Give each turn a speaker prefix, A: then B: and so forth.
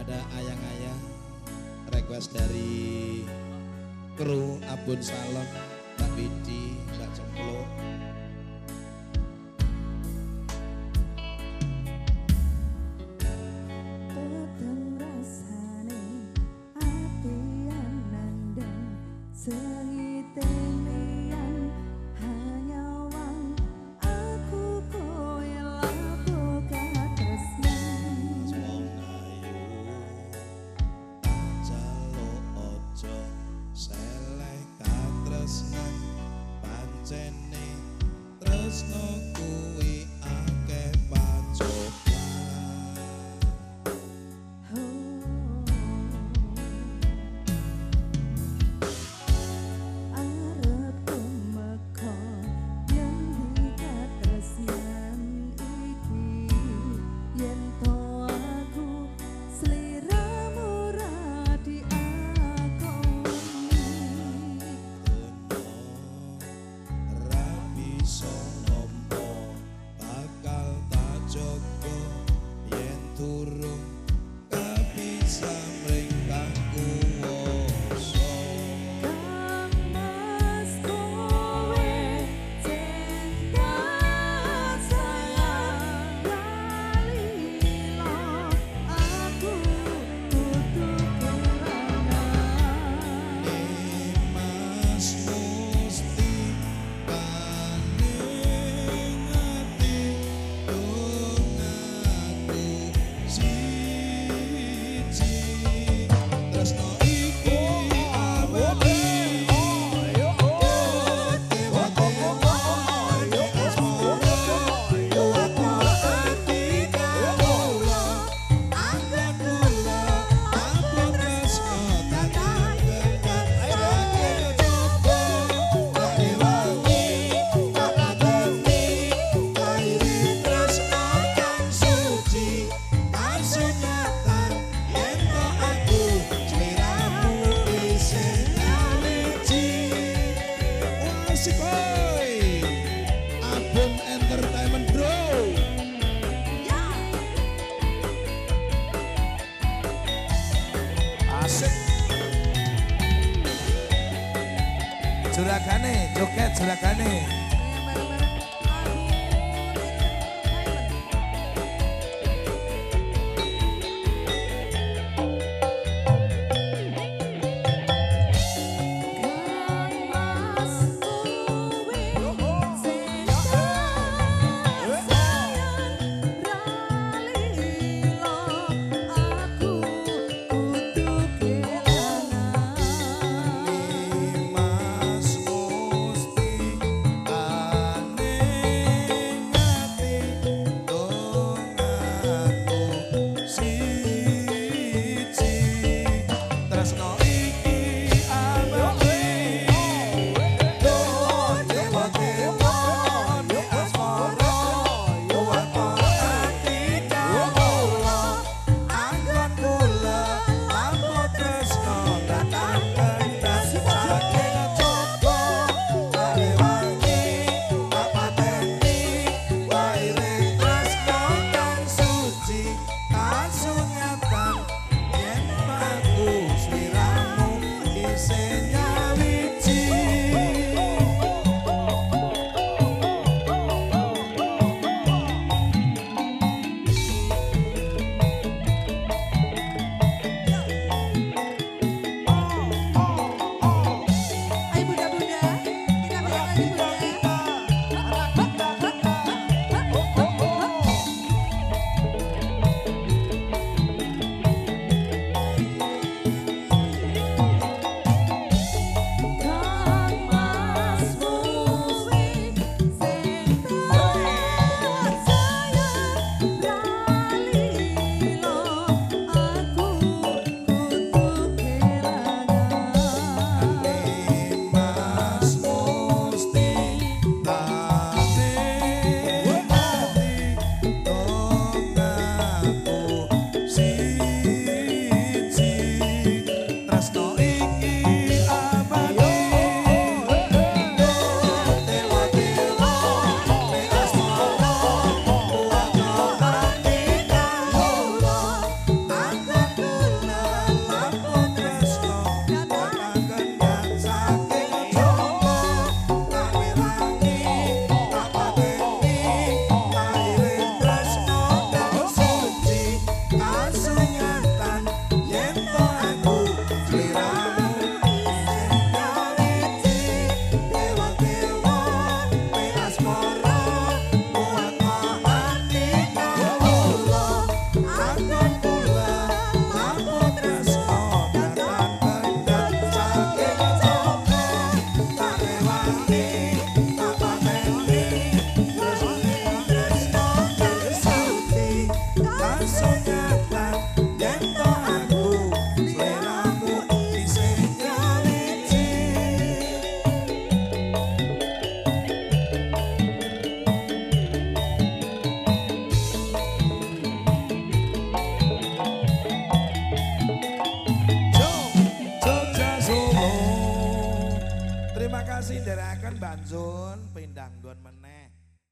A: ada ayang-ayang request dari kru Abun Salon, Mbak Widi, Mbak Cempluk. Tresno kuwi akeh pacokan.
B: Arep tumeka yen katresnan iki yen to aku sliramu ra diakoni.
A: Ra bisa bakal tak jogo yen turung kabisa mring kang kuwasa.
B: Kang Mas kowe cinta sayang dalila aku kudu kelangan.
A: Mas musti paning ati dongaku siji. Tresno iki awake Abun Entertainment Bro. Asik. Juragane, joget juragane. Mas musti Terima kasih ndherekaken Mbak Jun pindang nggon meneh.